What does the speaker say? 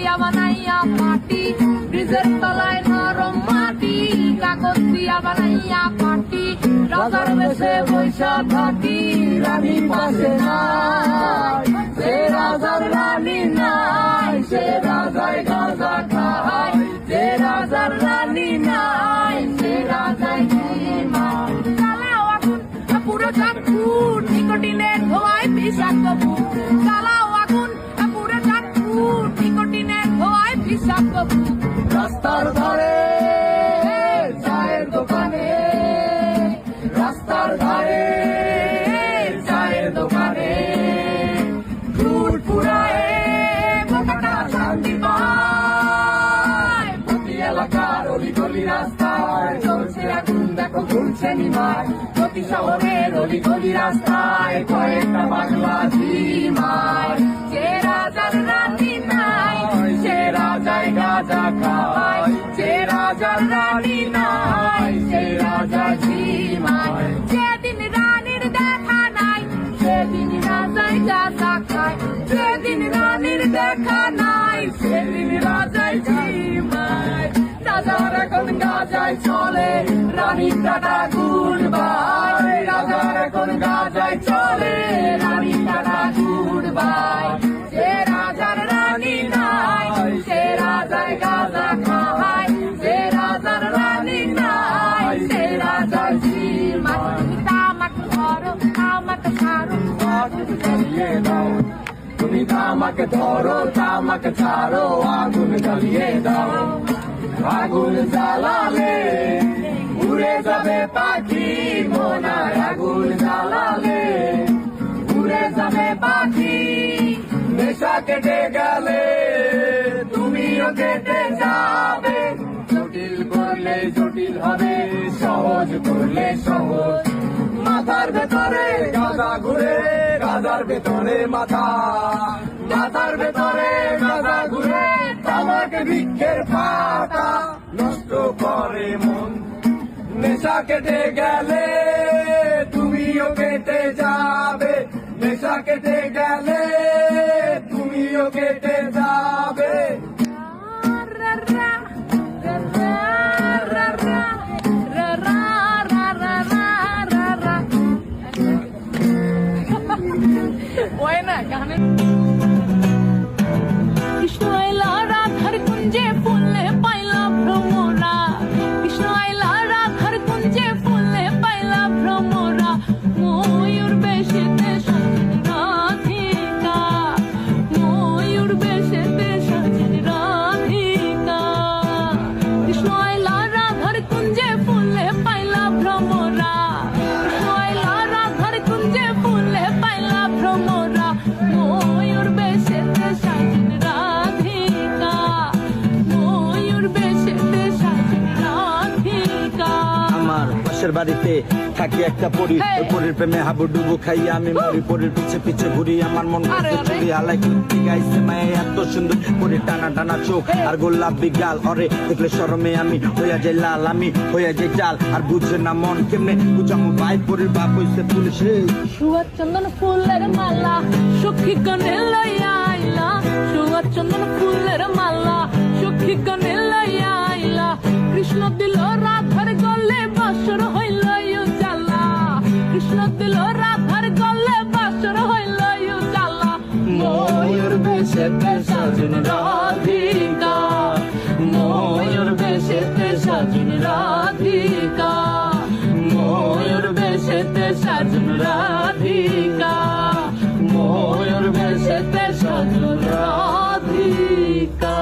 দিয়া বানাইয়া পাটি, ব্রিজের তলায় নরম মাটি, কাগজ দিয়া বানাইয়া পাটি, রাজার বেশে বৈশা থাকি, রানী পাশে নাই, সে রাজার রানী নাই, সে রাজায় গাঁজা খায়, যে রাজার রানী নাই, সে রাজায় ঘুমায়। চালাও আগুন পুরো চাঁদপুর, নিকোটিনের ধোঁয়ায় বিষাক্ত বুক, চালাও আগুন পুরো চাঁদপুর, নিকোটিনের ধোঁয়ায় বিষাক্ত বুক। রাস্তার ধারে চায়ের দোকানে, রাস্তার ধারে চায়ের দোকানে, ফুট ফুরায় বোকাটা শান্তি পায়, প্রতি এলাকার অলি গলি রাস্তায় চলছে আগুন, দেখো ঝুলছে নিমায়, প্রতি শহরের অলি গলি রাস্তায় কয়েকটা বাংলা ঝিমায়, যে রাজার রানী নাই, সে রাজায় গাঁজা খায়, যে রাজার রানী নাই, সে রাজা ঝিমায়। যেদিন রানীর দেখা নাই, সেদিন রাজায় গাঁজা খায়, যেদিন রানীর দেখা নাই, সেদিন রাজায় ঝিমায়। রাজার এখন গাঁজায় চলে, রানীর টাটা গুড বাই, রাজার এখন গাঁজায় চলে, রানীর টাটা গুড বাই। যে রাজার রানী নাই, সে রাজায় গাঁজা খায়, যে রাজার রানী নাই, সে রাজার ঝিমায়। তামাক ধরো, তামাক ছাড়ো, আগুন জ্বালিয়ে দাও, তুমি তামাক ধরো, তামাক ছাড়ো, আগুন জ্বালিয়ে দাও। আগুন জ্বালালে উড়ে যাবে পাখি, মনায় আগুন জ্বালালে উড়ে যাবে পাখি, নেশা কেটে গেলে তুমিও কেটে যাবে, জটিল করলে জটিল হবে, সহজ করলে সহজ। মাথার ভেতরে গাঁজা ঘুরে, গাঁজার ভেতরে মাথা, মাথার ভেতরে গাঁজা ঘুরে, তামাক বৃক্ষের পাতা নষ্ট করে মন, নেশা কেটে গেলে তুমিও কেটে যাবে, নেশা কেটে গেলে তুমিও কেটে যাবে। ওই না গানে কৃষ্ণ আইলা রাধার কুঞ্জে, ফুলে পাইলা ভ্রমরা, কৃষ্ণ আইলা রাধার কুঞ্জে, ফুলে পাইলা ভ্রমরা, ময়ূর বেশেতে সাজেন রাধিকা, ময়ূর বেশেতে সাজেন রাধিকা, কৃষ্ণ আইলা রাধার কুঞ্জে, ফুলে পাইলা ভ্রমরা, কৃষ্ণ আইলা রাধার কুঞ্জে, ফুলে পাইলা ভ্রমরা, ময়ূর বেশেতে সাজেন রাধিকা, ময়ূর বেশেতে সাজেন রাধিকা। আমার পাশের বাড়িতে থাকি একটা পরী, ওই পরীর প্রেমে হাবুডুবু খাইয়া আমি মরি, পরীর পিছে পিছে ঘুরি, আমার মন করতে চুরি, আলাই কুর্তি গাইছে মায়ে এত সুন্দর, পরীর টানা টানা চোখ আর গোলাপি গাল, অরে দেখলে শরমে আমি হইয়া যাই লাল, আমি হইয়া যাই চাল, আর বুঝে না মন কেমনে বুঝামো ভাই, পরীর বাপ হইছে পুলিশে। সুয়ার চন্দন ফুলের মালা, সখী কনে লইয়া আইলা, সুয়ার চন্দন ফুলের মালা, সখী কনে লইয়া আইলা, কৃষ্ণ দিল রাধার গলে, বাসর হইল জ্বালা, কৃষ্ণ দিল রাধার গলে, বাসর হইল জ্বালা, ময়ূর বেশেতে সাজেন রাধিকা, ময়ূর বেশেতে সাজেন রাধিকা, ময়ূর বেশেতে সাজেন রাধিকা, ময়ূর বেশেতে সাজেন রাধিকা।